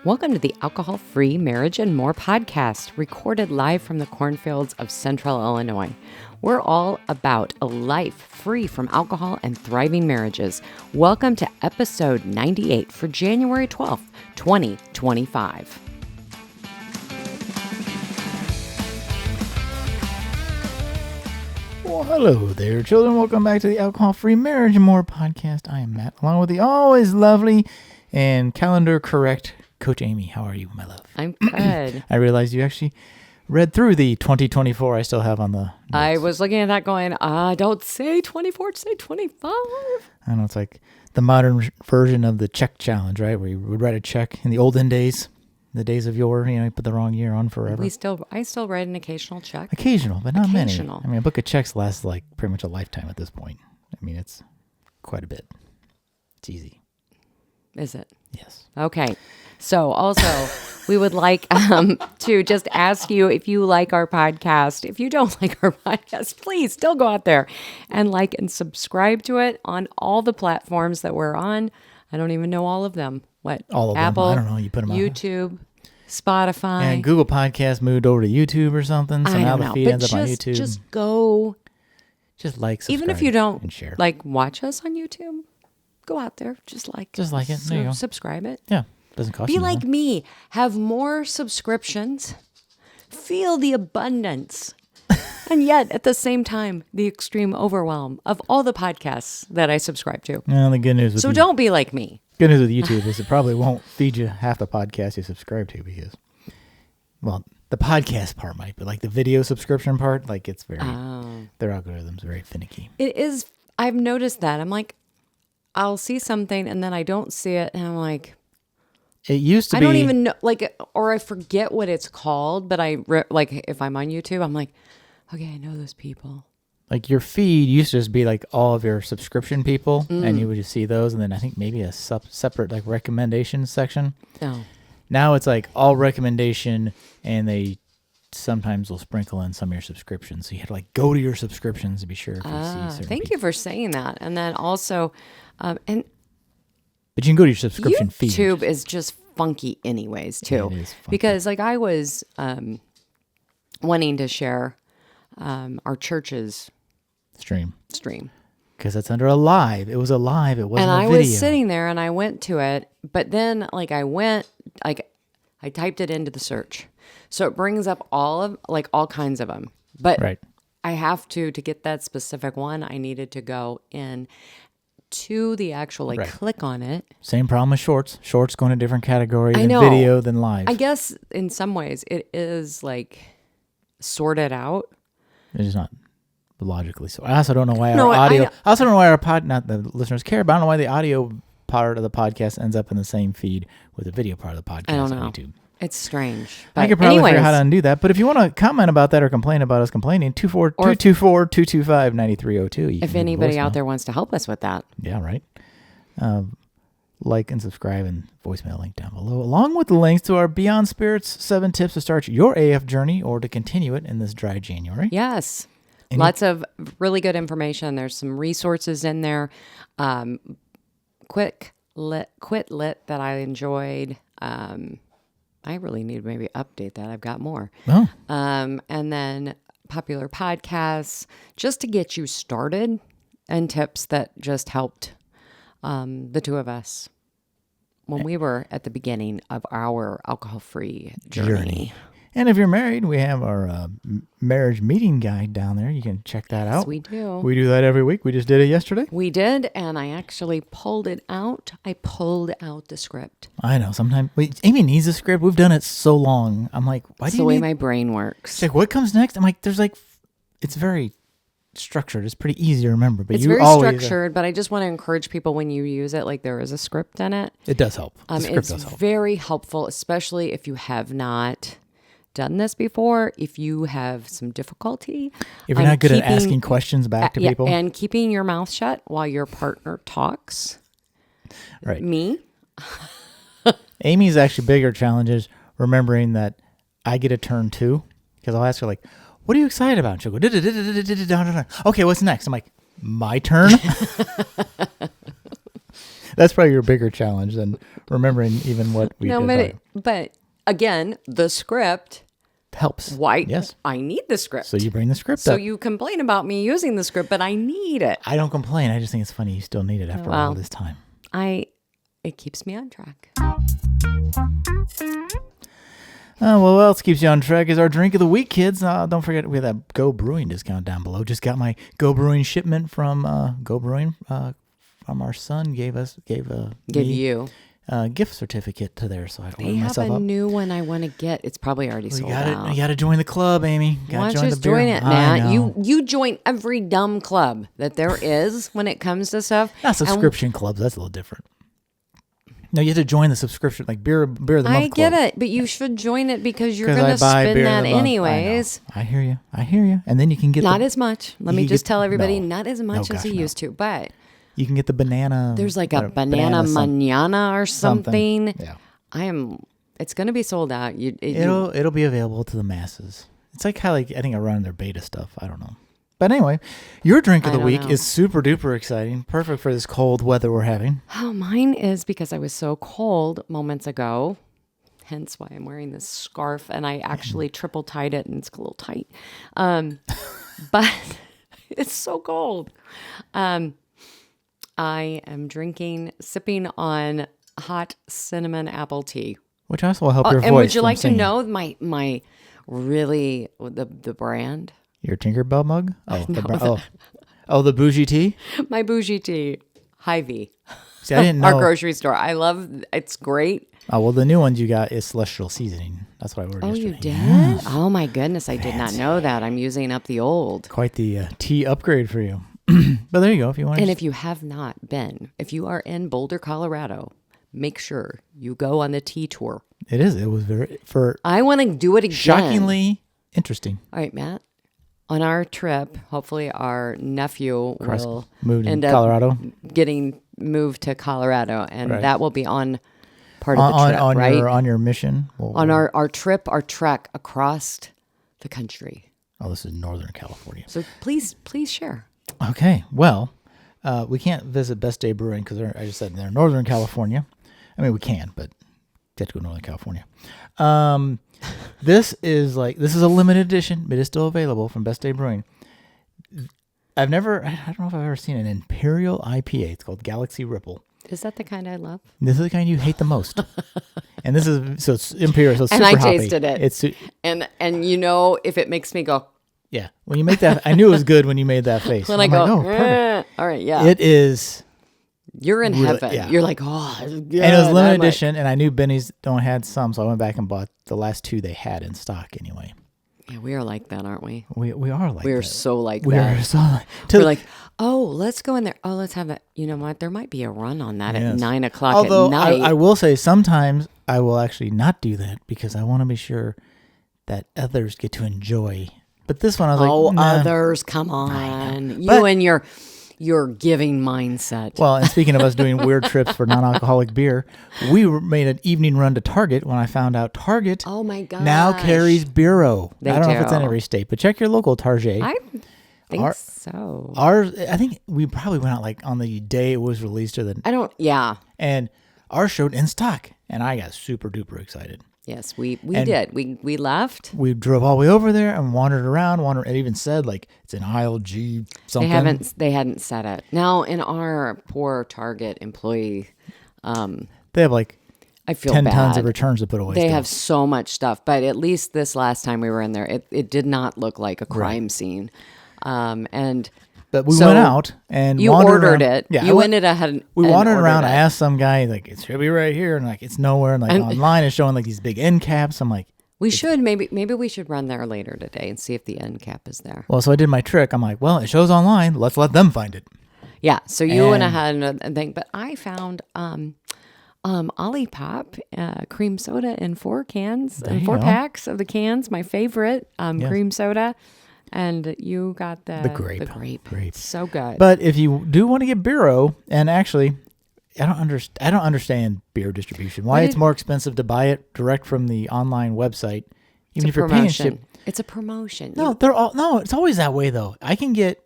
Welcome to the Alcohol-Free Marriage and More podcast, recorded live from the cornfields of Central Illinois. We're all about a life free from alcohol and thriving marriages. Welcome to episode 98 for January 12th, 2025. Well, hello there, children. Welcome back to the Alcohol-Free Marriage and More podcast. I am Matt, along with the always lovely and calendar correct Coach Amy. How are you, my love? I'm good. I realized you actually read through the 2024 I still have on the notes. I was looking at that going, don't say 24, say 25. I know, it's like the modern version of the check challenge, right? Where you would write a check in the olden days, the days of yore, you put the wrong year on forever. I still write an occasional check. Occasional, but not Occasional. many. A book of checks lasts like pretty much a lifetime at this point. It's quite a bit. It's easy. Is it? Yes. Okay. So also, we would like to just ask you if you like our podcast. If you don't like our podcast, please still go out there and like and subscribe to it on all the platforms that we're on. I don't even know all of them. What? All of Apple, them. I don't know. You put them on YouTube, Spotify. And Google Podcast moved over to YouTube or something. So now the feed ends up on YouTube. Just go. Just like, subscribe, even if you don't and share. Watch us on YouTube, go out there. Just like it. There you go. Subscribe it. Yeah. Doesn't cost you Be like me. Have more subscriptions. Feel the abundance. And yet, at the same time, the extreme overwhelm of all the podcasts that I subscribe to. Well, the good news with don't be like me. Good news with YouTube is it probably won't feed you half the podcast you subscribe to because, well, the podcast part might, but the video subscription part, it's very, their algorithm's very finicky. It is. I've noticed that. I'm like, I'll see something and then I don't see it. And I'm like, it used to be. I don't even know, or I forget what it's called, but if I'm on YouTube, I'm like, okay, I know those people. Your feed used to just be all of your subscription people, and you would just see those, and then I think maybe a separate recommendations section. No. Now it's all recommendation, and they sometimes will sprinkle in some of your subscriptions. So you have to go to your subscriptions to be sure if you see certain Thank you for saying that. And then also, but you can go to your subscription feed. YouTube is just funky anyways, too. It is funky. Because I was wanting to share our church's stream. Because it's under a live. It was a live. It wasn't a video. And I was sitting there and I went to it. But then I typed it into the search. So it brings up all kinds of them. But right. I have to get that specific one, I needed to go in to the actual, right. Click on it. Same problem with shorts. Shorts go in a different category than know. video than live. I guess in some ways it is sorted out. It's not logically so. I also don't know why our audio. I also don't know why not the listeners care, but I don't know why the audio part of the podcast ends up in the same feed with the video part of the podcast I don't know. on YouTube. It's strange. But I could probably figure out how to undo that. But if you want to comment about that or complain about us complaining, 224-225-9302. If anybody out there wants to help us with that. Yeah, right. Like and subscribe and voicemail link down below, along with the links to our Beyond Spirits 7 tips to start your AF journey or to continue it in this dry January. Yes. Lots of really good information. There's some resources in there. Quit lit that I enjoyed. I really need to maybe update that. I've got more. Oh. And then popular podcasts, just to get you started, and tips that just helped the two of us when we were at the beginning of our alcohol-free journey. And if you're married, we have our marriage meeting guide down there. You can check that out. Yes, we do. We do that every week. We just did it yesterday. We did, and I actually pulled it out. I pulled out the script. I know. Sometimes Amy needs a script. We've done it so long. I'm like, why do you need... It's the way my brain works. It's what comes next? I'm like, it's very structured. It's pretty easy to remember. But it's very structured, but I just want to encourage people when you use it, there is a script in it. It does help. The script it's does help. Very helpful, especially if you have not done this before, if you have some difficulty. If you're not good at asking questions back to people. And keeping your mouth shut while your partner talks. Right. Me. Amy's actually bigger challenge is remembering that I get a turn too. Because I'll ask her what are you excited about? And she'll go, okay, what's next? I'm like, my turn? That's probably your bigger challenge than remembering even what we did. But again, the script helps. Why? Yes. I need the script. So you bring the script So up. you complain about me using the script, but I need it. I don't complain. I just think it's funny you still need it after all this time. It keeps me on track. Well, what else keeps you on track is our drink of the week, kids. Don't forget we have that Go Brewing discount down below. Just got my Go Brewing shipment from Go Brewing from our son. Gave you a gift certificate to there, so I ordered myself up. They have a new one I want to get. It's probably already sold out. You got to join the club, Amy. Why don't you just join it, Matt? You join every dumb club that there is when it comes to stuff. Not subscription clubs. That's a little different. No, you have to join the subscription, like beer of the month club. I get it, but you should join it because you're going to spend that anyways. I hear you. And then you can get not as much. Let me just tell everybody, not as much as you used to, but you can get the banana. There's like a banana mañana or something. Yeah. It's going to be sold out. It'll be available to the masses. It's like how I think I run their beta stuff. I don't know. But anyway, your drink of the week is super duper exciting. Perfect for this cold weather we're having. Oh, mine is because I was so cold moments ago. Hence why I'm wearing this scarf. And I actually triple tied it and it's a little tight. But it's so cold. I am sipping on hot cinnamon apple tea. Which also will help your voice. And would you like to know my really, the brand? Your Tinkerbell mug? No, the bougie tea? My bougie tea. Hy-Vee. See, I didn't know. Our grocery store. It's great. Oh, well, the new ones you got is Celestial Seasoning. That's what I ordered yesterday. Oh, you did? Yes. Oh, my goodness. I did not know that. I'm using up the old. Quite the tea upgrade for you. But there you go. If you want to. And if you have not been, if you are in Boulder, Colorado, make sure you go on the tea tour. It was I want to do it again. Shockingly interesting. All right, Matt. On our trip, hopefully our nephew will end up getting moved to Colorado, and that will be on part of the trip, right? On your mission? On our trek across the country. Oh, this is Northern California. So please share. Okay, well, we can't visit Best Day Brewing because I just said they're in Northern California. I mean, we can, but you have to go to Northern California. This is a limited edition, but it's still available from Best Day Brewing. I don't know if I've ever seen an Imperial IPA. It's called Galaxy Ripple. Is that the kind I love? This is the kind you hate the most. And it's Imperial, so it's super hoppy. And I tasted it. And if it makes me go. Yeah, when you make that, I knew it was good when you made that face. When I go, perfect. All right, yeah. It is. You're in heaven. Yeah. You're like, oh, yeah, and it was limited edition, and I knew Benny's had some, so I went back and bought the last two they had in stock anyway. Yeah, we are like that, aren't we? We are like that. We are so like we that. We are so like We're like, oh, let's go in there. Oh, let's have that. You know what? There might be a run on that at 9 o'clock at night. I will say sometimes I will actually not do that because I want to be sure that others get to enjoy. But this one I was nah. Others, come on. You and your giving mindset. Well, and speaking of us doing weird trips for non-alcoholic beer, we made an evening run to Target when I found out Target now carries Bureau. I don't know if it's in every state, but check your local Target. I think so. I think we probably went out on the day it was released or and ours showed in stock, and I got super duper excited. Yes, we did. We left. We drove all the way over there and wandered around. It even said it's in aisle G something. They hadn't said it. Now in our poor Target employee, they have I feel 10 bad. tons of returns to put away. They have so much stuff, but at least this last time we were in there, it did not look like a crime scene. But we went out and you wandered ordered around. it. Yeah, you went ahead. We wandered around. I asked some guy, it should be right here, and it's nowhere. And online it's showing these big end caps. I'm like, maybe we should run there later today and see if the end cap is there. Well, so I did my trick. I'm like, well, it shows online. Let's let them find it. Yeah. So you went ahead and think, but I found Olipop cream soda in 4 cans and 4 packs of the cans. My favorite cream soda. And you got the grape. Grape. So good. But if you do want to get Bureau, and actually, I don't understand beer distribution. Why it's more expensive to buy it direct from the online website, even if you're paying ship. It's a promotion. No, it's always that way though. I can get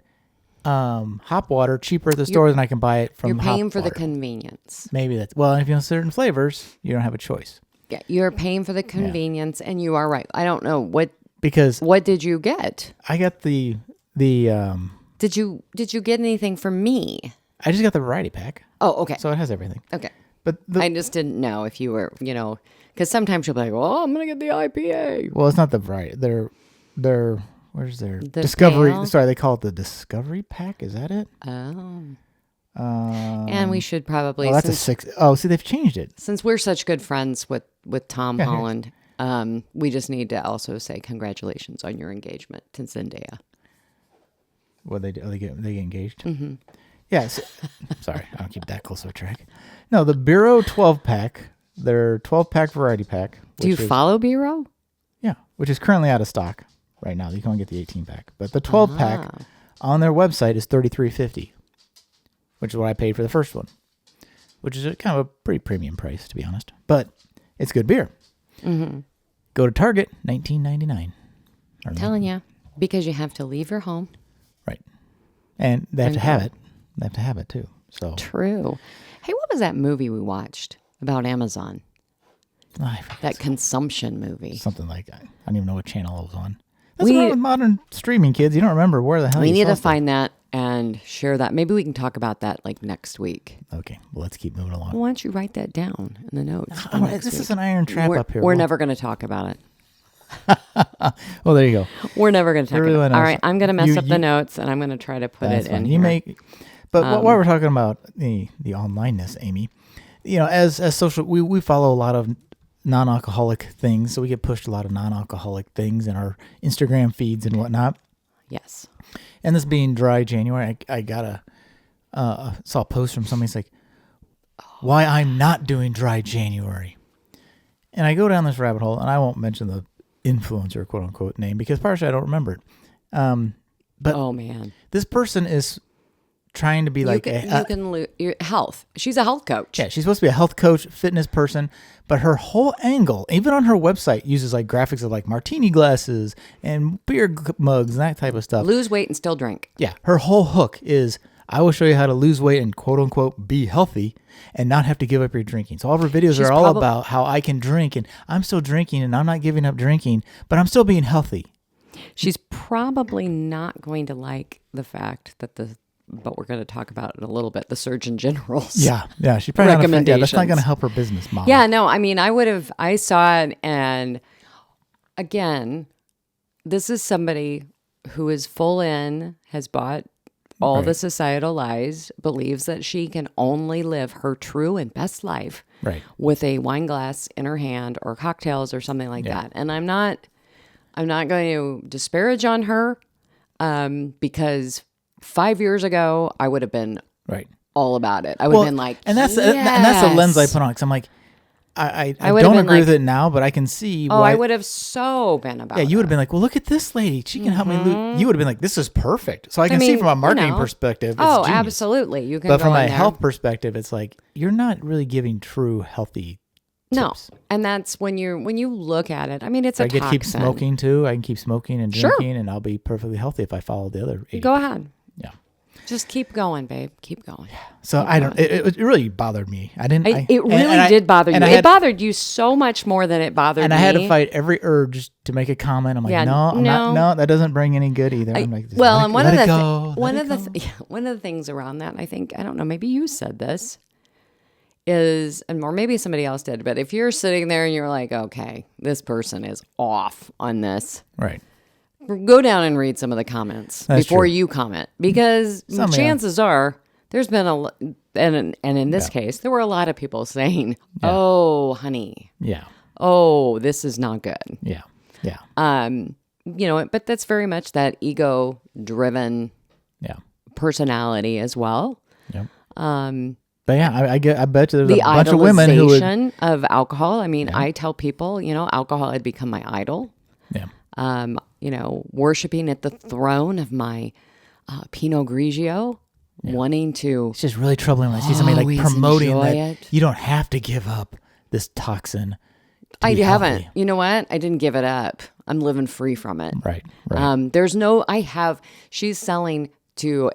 hop water cheaper at the store than I can buy it from. You're paying for the convenience. Maybe that's if you want certain flavors, you don't have a choice. Yeah, you're paying for the convenience, and you are right. I don't know what did you get? I got the Did you get anything for me? I just got the variety pack. Oh, okay. So it has everything. Okay. But I just didn't know if you were, because sometimes you'll be like, well, I'm going to get the IPA. Well, it's not the variety. They're where's their The Discovery? pale? Sorry, they call it the Discovery pack. Is that it? Oh. And we should probably, Oh, that's a 6. Oh, see, they've changed it. since we're such good friends with Tom here. Holland, we just need to also say congratulations on your engagement to Zendaya. What they do? Oh, they get engaged. Mm-hmm. Yeah. Sorry, I don't keep that close of a track. No, the Bureau 12 pack. Their 12 pack variety pack. Do you follow Bureau? Yeah, which is currently out of stock right now. You can only get the 18 pack, but the 12 pack on their website is $33.50, which is what I paid for the first one, which is kind of a pretty premium price, to be honest. But it's good beer. Mm-hmm. Go to Target, $19.99. I'm telling you, because you have to leave your home. Right, and they have to have it. They have to have it too. So True. Hey, what was that movie we watched about Amazon? That consumption movie. Something like that. I don't even know what channel it was on. That's wrong with modern streaming, kids. You don't remember where the hell we you need saw to stuff. find that and share that. Maybe we can talk about that like next week. Okay, well, let's keep moving along. Well, why don't you write that down in the notes? This is an iron trap up here. We're never going to talk about it. Well, there you go. We're never going to talk Everyone about it. All else. right, I'm going to mess up the notes, and I'm going to try to put it in You here. But while we're talking about the onlineness, Amy, as social, we follow a lot of non-alcoholic things, so we get pushed a lot of non-alcoholic things in our Instagram feeds and whatnot. Yes. And this being dry January, I got saw a post from somebody. It's like, why I'm not doing dry January. And I go down this rabbit hole, and I won't mention the influencer, quote unquote, name because partially I don't remember it. But oh man, this person is trying to be you like can lose your health. She's a health coach. Yeah, she's supposed to be a health coach, fitness person, but her whole angle, even on her website, uses like graphics of like martini glasses and beer mugs and that type of stuff. Lose weight and still drink. Yeah, her whole hook is, I will show you how to lose weight and quote unquote be healthy and not have to give up your drinking. So all of her videos are all about how I can drink and I'm still drinking and I'm not giving up drinking, but I'm still being healthy. She's probably not going to like the fact that but we're going to talk about it a little bit, the Surgeon General's She's probably recommendations. That's not going to help her business model. Yeah, no, I mean, I saw it, and again, this is somebody who is full in, has bought all the societal lies, believes that she can only live her true and best life with a wine glass in her hand or cocktails or something like that. And I'm not going to disparage on her because 5 years ago I would have been all about it. I would have been like, and that's the lens I put on because I'm like, I don't agree with it now, but I can see. Oh, I would have so been about it. Yeah, you would have been like, well, look at this lady. She can help me lose. You would have been like, this is perfect. So I can see from a marketing perspective. It's genius. Absolutely. You can. But from a health perspective, it's like you're not really giving true healthy tips. And that's when you look at it. I mean, it's a toxin. toxin. I can keep smoking too. I can keep smoking and drinking, and I'll be perfectly healthy if I follow the other 80. Go ahead. Yeah. Just keep going, babe. Keep going. Yeah. So I don't. It really bothered me. I didn't. It really did bother you. It bothered you so much more than it bothered me. And I had to fight every urge to make a comment. I'm like, no, that doesn't bring any good either. I'm like, one of the things around that, I don't know, maybe you said this is, or maybe somebody else did, but if you're sitting there and you're like, okay, this person is off on this, right? Go down and read some of the comments before you comment, because chances are there's been and in this case, there were a lot of people saying, oh, honey. Yeah. Oh, this is not good. Yeah. Yeah. But that's very much that ego driven personality as well. Yeah. But yeah, I bet you there's a bunch of women who would of alcohol. I mean, I tell people, alcohol had become my idol. Yeah. Worshiping at the throne of my Pinot Grigio, wanting to. It's just really troubling when I see somebody like promoting that you don't have to give up this toxin. I haven't. Healthy. You know what? I didn't give it up. I'm living free from it. Right. She's selling to.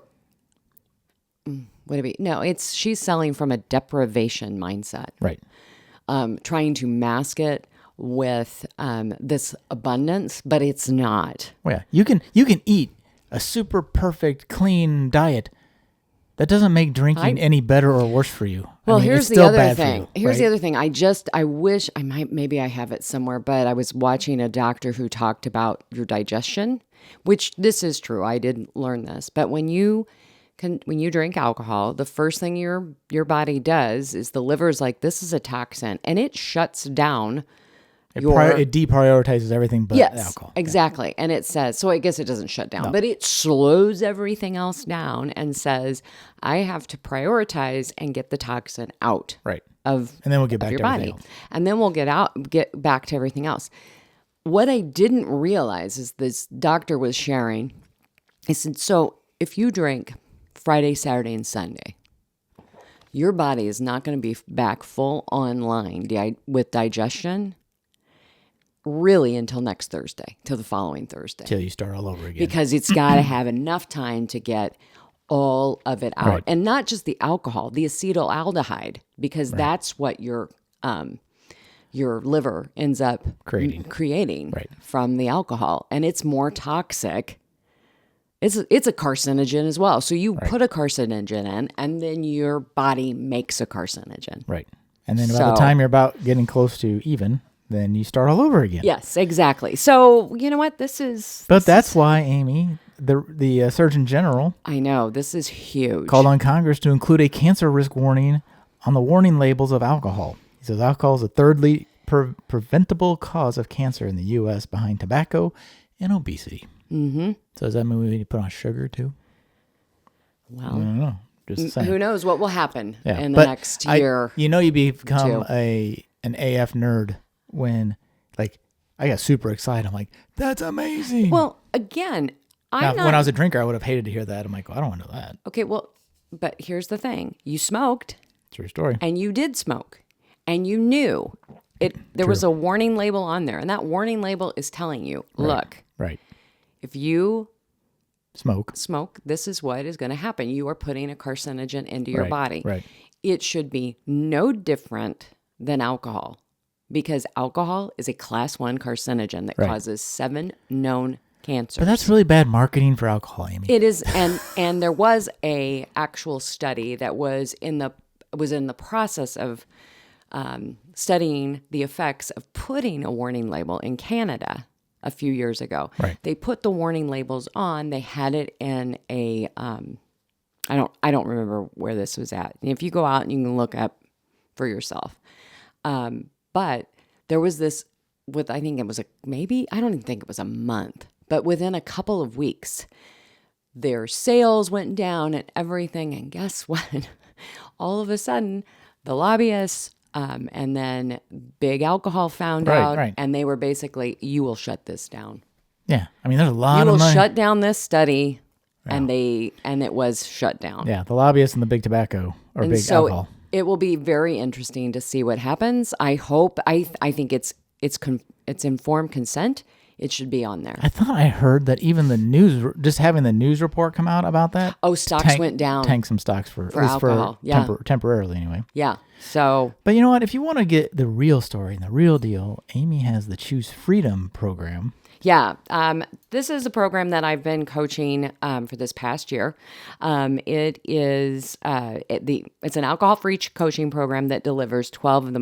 She's selling from a deprivation mindset. Right. trying to mask it with this abundance, but it's not. Well, yeah, you can eat a super perfect clean diet. That doesn't make drinking any better or worse for you. Well, I mean, here's it's still the other bad thing. for you, Here's the right? other thing. I wish maybe I have it somewhere, but I was watching a doctor who talked about your digestion, which this is true. I didn't learn this, but when you drink alcohol, the first thing your body does is the liver is like, this is a toxin, and it shuts down. It deprioritizes everything but alcohol. Exactly. Yeah. And it says, so I guess it doesn't shut down, but it slows everything else down and says, I have to prioritize and get the toxin out of and then we'll get back your to body. else. And then we'll get back to everything else. What I didn't realize is this doctor was sharing. He said, so if you drink Friday, Saturday, and Sunday, your body is not going to be back full online with digestion really until next Thursday, till the following Thursday. Till you start all over again. Because it's got to have enough time to get all of it out. Right. And not just the alcohol, the acetaldehyde, because that's what your liver ends up creating from the alcohol. And it's more toxic. It's a carcinogen as well. So you put a carcinogen in, and then your body makes a carcinogen. Right. And then by the time you're about getting close to even, then you start all over again. Yes, exactly. So you know what? That's why, Amy, the Surgeon General, I know, this is huge, called on Congress to include a cancer risk warning on the warning labels of alcohol. He says alcohol is the third preventable cause of cancer in the U.S. behind tobacco and obesity. Mm-hmm. So does that mean we need to put on sugar too? Well, I don't know. Just saying. Who knows what will happen in the next year? You become an AF nerd when, like, I got super excited. I'm like, that's amazing. Well, again, when I was a drinker, I would have hated to hear that. I'm like, well, I don't want to know that. Okay, well, but here's the thing. You smoked. True story. And you did smoke. And you knew it. There was a warning label on there. And that warning label is telling you, look. Right. If you smoke, this is what is going to happen. You are putting a carcinogen into your body. Right. It should be no different than alcohol, because alcohol is a class 1 carcinogen that causes 7 known cancers. But that's really bad marketing for alcohol, Amy. It is, and there was a actual study that was in the process of studying the effects of putting a warning label in Canada a few years ago. Right. They put the warning labels on. They had it in a I don't remember where this was at. If you go out and you can look up for yourself. But there was this I don't even think it was a month, but within a couple of weeks, their sales went down and everything. And guess what? All of a sudden, the lobbyists and then big alcohol found out, and they were basically, you will shut this down. Yeah. I mean, there's a lot of money. You will shut down this study, and it was shut down. Yeah, the lobbyists and the big tobacco or big alcohol. It will be very interesting to see what happens. I hope, I think it's informed consent. It should be on there. I thought I heard that even the news, just having the news report come out about that. Oh, stocks went down. Tank some stocks for alcohol. Temporarily anyway. Yeah. So. But you know what? If you want to get the real story and the real deal, Amy has the Choose Freedom program. Yeah. This is a program that I've been coaching for this past year. It is it's an alcohol-free coaching program that delivers 12 of the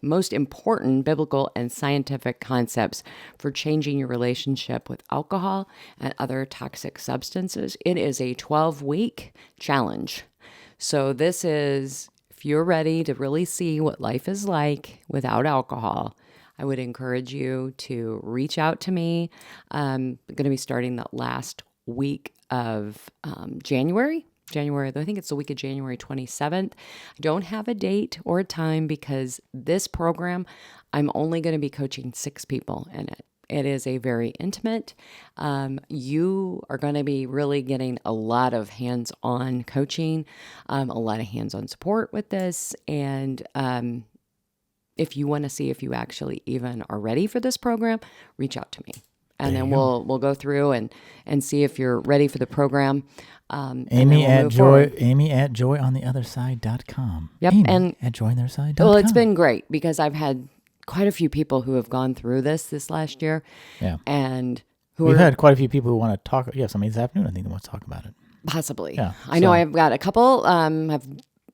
most important biblical and scientific concepts for changing your relationship with alcohol and other toxic substances. It is a 12-week challenge. So this is, if you're ready to really see what life is like without alcohol, I would encourage you to reach out to me. I'm going to be starting the last week of January, I think it's the week of January 27th. I don't have a date or a time because this program, I'm only going to be coaching 6 people in it. It is a very intimate. You are going to be really getting a lot of hands-on coaching, a lot of hands-on support with this. And if you want to see if you actually even are ready for this program, reach out to me. And then we'll go through and see if you're ready for the program. Amy at joyontheotherside.com. Yep. Amy and at joyontheotherside.com. well, it's been great because I've had quite a few people who have gone through this last year. Yeah. And We've had quite a few people who want to talk. Yeah, somebody this afternoon, I think, they want to talk about it. Possibly. Yeah. I know I've got a couple. I have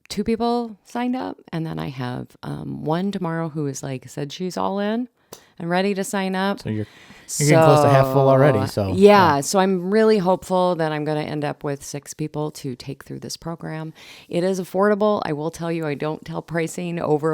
2 people signed up, and then I have one tomorrow who is said she's all in and ready to sign up. So you're getting close to half full already. So yeah, so I'm really hopeful that I'm going to end up with 6 people to take through this program. It is affordable. I will tell you, I don't tell pricing over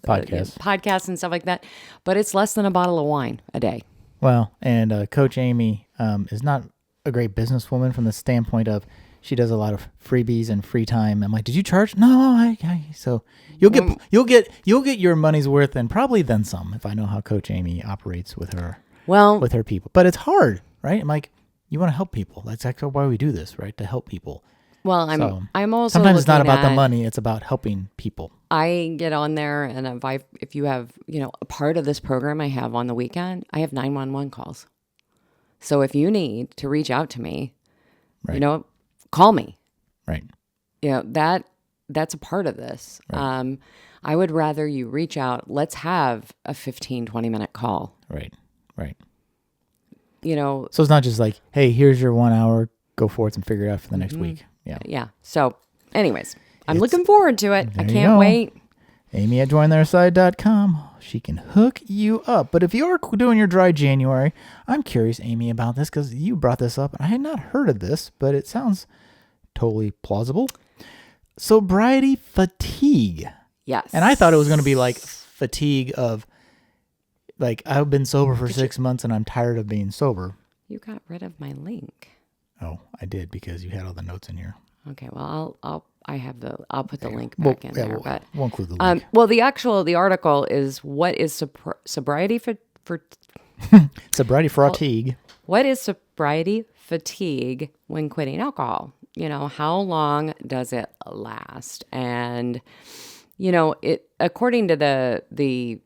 podcasts and stuff like that, but it's less than a bottle of wine a day. Well, and Coach Amy is not a great businesswoman from the standpoint of she does a lot of freebies and free time. I'm like, did you charge? No, so you'll get your money's worth and probably then some if I know how Coach Amy operates with her people. But it's hard, right? I'm like, you want to help people. That's actually why we do this, right? To help people. Well, I'm also sometimes it's not about the money; it's about helping people. I get on there, and if you have a part of this program I have on the weekend, I have 911 calls. So if you need to reach out to me, right. Call me. Right. That's a part of this. Right. I would rather you reach out. Let's have a 15, 20-minute call. Right. Right. So it's not just like, hey, here's your 1 hour. Go forth and figure it out for the next week. Yeah. Yeah. So anyways, I'm looking forward to it. I can't wait. Amy at jointherside.com. She can hook you up. But if you're doing your dry January, I'm curious, Amy, about this because you brought this up and I had not heard of this, but it sounds totally plausible. Sobriety fatigue. Yes. And I thought it was going to be like fatigue of I've been sober for 6 months and I'm tired of being sober. You got rid of my link. Oh, I did because you had all the notes in here. Okay, well, I'll put the link back in there, but we'll include the link. Well, the article is what is sobriety for sobriety fatigue. What is sobriety fatigue when quitting alcohol? How long does it last? And it according to the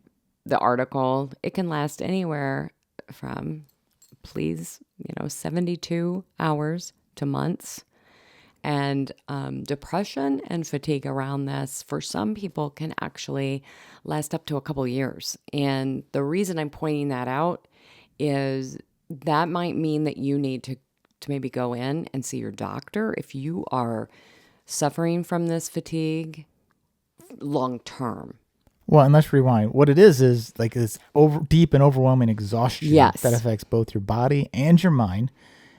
article, it can last anywhere from 72 hours to months. And depression and fatigue around this, for some people, can actually last up to a couple years. And the reason I'm pointing that out is that might mean that you need to maybe go in and see your doctor if you are suffering from this fatigue long term. Well, and let's rewind. What it is this deep and overwhelming exhaustion that affects both your body and your mind.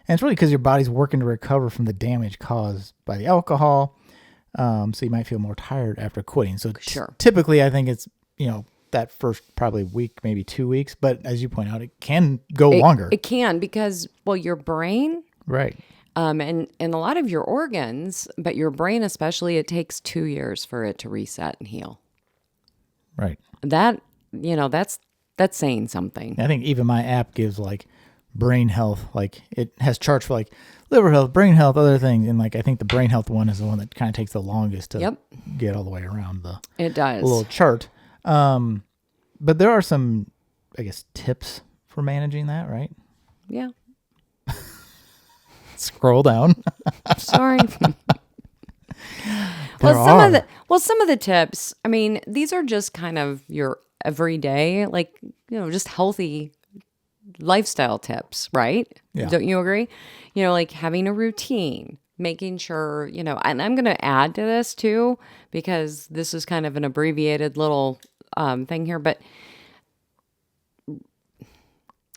And it's really because your body's working to recover from the damage caused by the alcohol. So you might feel more tired after quitting. So typically I think it's, that first probably week, maybe 2 weeks. But as you point out, it can go longer. It can because, your brain. Right. And a lot of your organs, but your brain especially, it takes 2 years for it to reset and heal. Right. That, that's saying something. I think even my app gives brain health, it has charts for liver health, brain health, other things, and I think the brain health one is the one that kind of takes the longest to get all the way around the little chart. But there are some, I guess, tips for managing that, right? Yeah. Scroll down. Sorry. Some of the tips, these are just kind of your everyday, just healthy lifestyle tips, right? Yeah. Don't you agree? Having a routine, making sure, and I'm going to add to this too, because this is kind of an abbreviated little thing here, but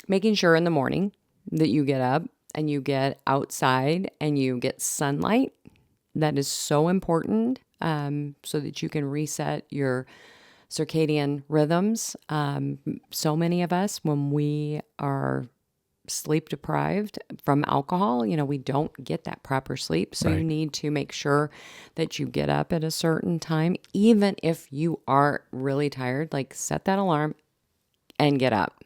making sure in the morning that you get up and you get outside and you get sunlight. That is so important, so that you can reset your circadian rhythms. So many of us, when we are sleep deprived from alcohol, we don't get that proper sleep. So you need to make sure that you get up at a certain time, even if you are really tired, set that alarm and get up.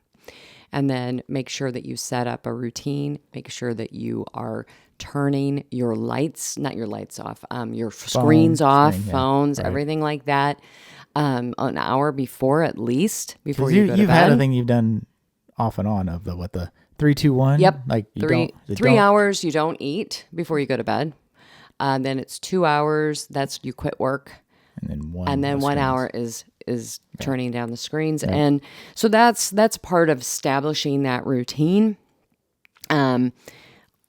And then make sure that you set up a routine, make sure that you are turning your lights, not your lights off, your screens off, phones, everything like that. An hour before, at least, before you go to bed. You've had a thing you've done off and on of the 3, 2, 1. Yep. Like 3 hours you don't eat before you go to bed. Then it's 2 hours. That's you quit work. And then one hour is turning down the screens. Right. And so that's part of establishing that routine. I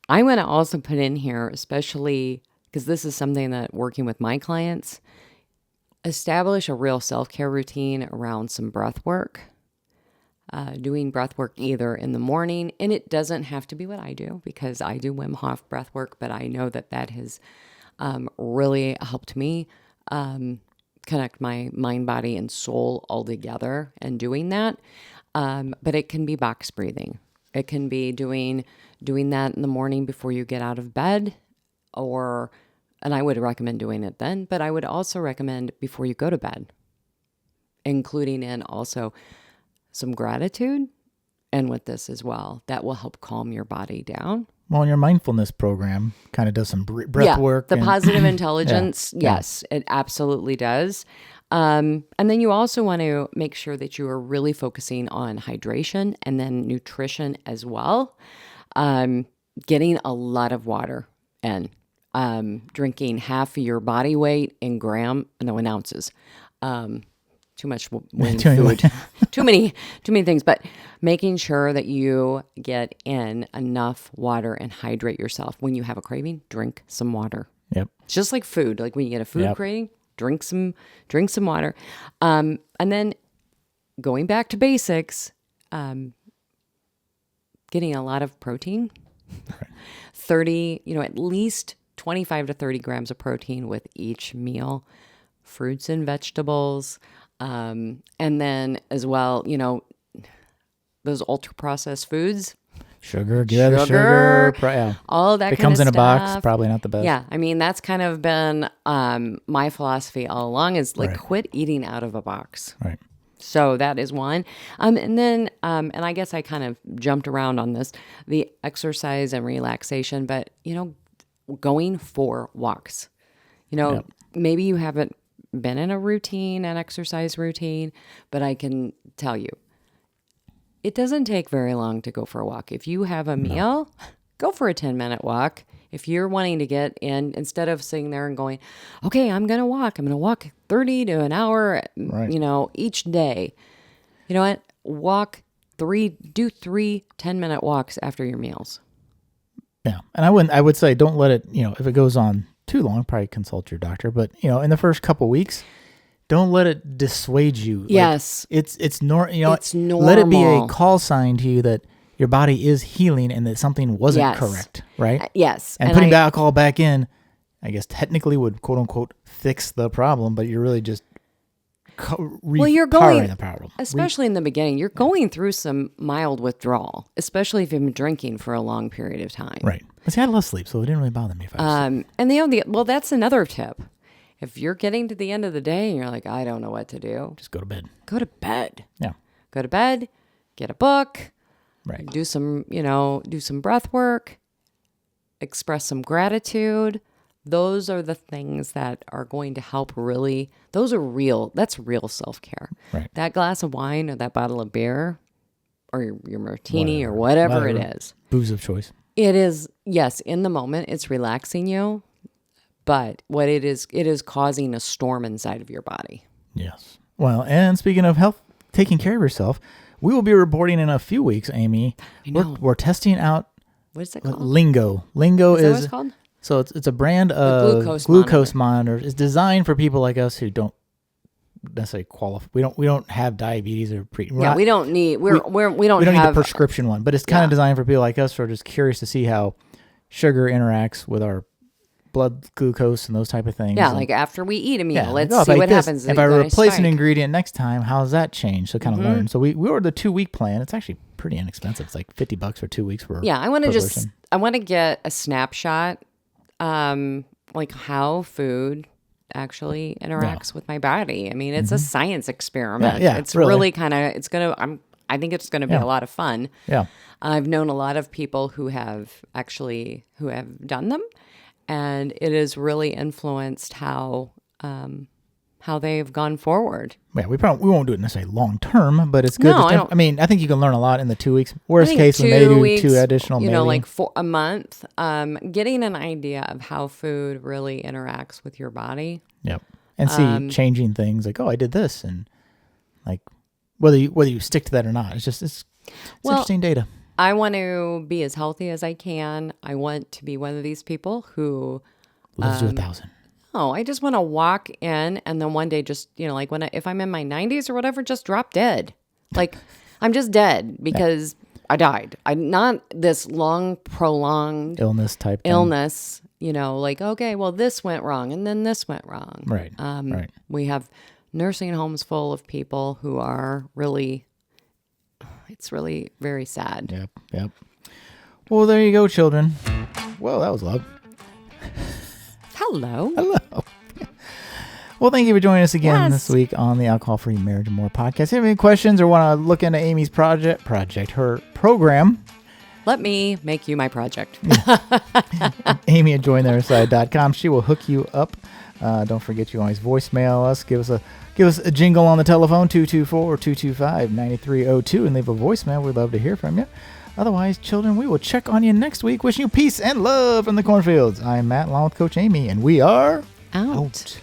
want to also put in here, especially because this is something that working with my clients, establish a real self-care routine around some breath work. Doing breath work either in the morning, and it doesn't have to be what I do because I do Wim Hof breath work, but I know that has really helped me connect my mind, body, and soul all together and doing that. But it can be box breathing. It can be doing that in the morning before you get out of bed, and I would recommend doing it then, but I would also recommend before you go to bed, including in also some gratitude and with this as well. That will help calm your body down. Well, your mindfulness program kind of does some breath work. The positive intelligence, yes, it absolutely does. And then you also want to make sure that you are really focusing on hydration and then nutrition as well. Getting a lot of water in. Drinking half of your body weight in in ounces. Too much food, too many things, but making sure that you get in enough water and hydrate yourself. When you have a craving, drink some water. Yep. It's just like food. Like when you get a food craving, drink some water. And then going back to basics, getting a lot of protein, 30, at least 25 to 30 grams of protein with each meal, fruits and vegetables. And then as well, those ultra processed foods, sugar, all that comes kind in of a box, probably not the best. Yeah. I mean, that's kind of been, my philosophy all along is quit eating out of a box. Right. So that is one. And then, and I guess I kind of jumped around on this, the exercise and relaxation, but, going for walks, maybe you haven't been in an exercise routine, but I can tell you, it doesn't take very long to go for a walk. If you have a meal, go for a 10-minute walk. If you're wanting to get in, instead of sitting there and going, okay, I'm going to walk 30 to an hour, each day. You know what? Do 3 10-minute walks after your meals. Yeah. And I would say, don't let it, if it goes on too long, probably consult your doctor, but in the first couple weeks, don't let it dissuade you. Yes. It's normal. It's normal. Let it be a call sign to you that your body is healing and that something wasn't correct, right? Yes. And putting alcohol back in, I guess technically would quote unquote fix the problem, but you're really just you're going the problem. Especially in the beginning, you're going through some mild withdrawal, especially if you've been drinking for a long period of time. Right. But see, I love sleep, so it didn't really bother me if I was and that's another tip. If you're getting to the end of the day and you're like, I don't know what to do, just go to bed. Go to bed. Yeah. Go to bed, get a book, right. Do some breath work, express some gratitude. Those are the things that are going to help really, that's real self-care. Right. That glass of wine or that bottle of beer or your martini or whatever it is. Booze of choice. It is, yes, in the moment, it's relaxing you, but what it is causing a storm inside of your body. Yes. Well, and speaking of health, taking care of yourself, we will be reporting in a few weeks, Amy. We're testing out. What is it called? Lingo. Lingo is that what it's called? So it's a brand of glucose monitor. It's designed for people like us who don't necessarily qualify. We don't have diabetes or we don't need we don't have need the prescription one, but it's kind of designed for people like us who are just curious to see how sugar interacts with our blood glucose and those type of things. Yeah, like after we eat a meal, let's see what happens. If I replace an ingredient next time, how does that change? So kind of learn. So we ordered the 2-week plan. It's actually pretty inexpensive. It's like $50 for 2 weeks for I want to get a snapshot, like how food actually interacts with my body. I mean, it's a science experiment. Yeah, it's really kind of, I think it's going to be a lot of fun. Yeah. I've known a lot of people who have done them, and it has really influenced how how they've gone forward. Yeah, we won't do it necessarily long term, but it's good. No, I mean, I think you can learn a lot in the 2 weeks. Worst I think case, when they 2 do weeks, 2 additional, maybe. like for a month, getting an idea of how food really interacts with your body. Yep. And see changing things like, oh, I did this, and like whether you stick to that or not. It's interesting data. I want to be as healthy as I can. I want to be one of these people who lives to 1,000. Oh, I just want to walk in and then one day just, like if I'm in my 90s or whatever, just drop dead. Like I'm just dead because I died. I'm not this long, prolonged illness type illness, like, okay, well, this went wrong and then this went wrong. Right. Right. We have nursing homes full of people who are really, it's really very sad. Yep. Well, there you go, children. Well, that was love. Hello. Well, thank you for joining us again this week on the Alcohol-Free Marriage and More podcast. If you have any questions or want to look into Amy's her program, let me make you my project. Amy at jointheotherSide.com. She will hook you up. Don't forget, you always voicemail us. Give us a jingle on the telephone, 224-225-9302, and leave a voicemail. We'd love to hear from you. Otherwise, children, we will check on you next week. Wishing you peace and love from the cornfields. I'm Matt, along with Coach Amy, and we are out.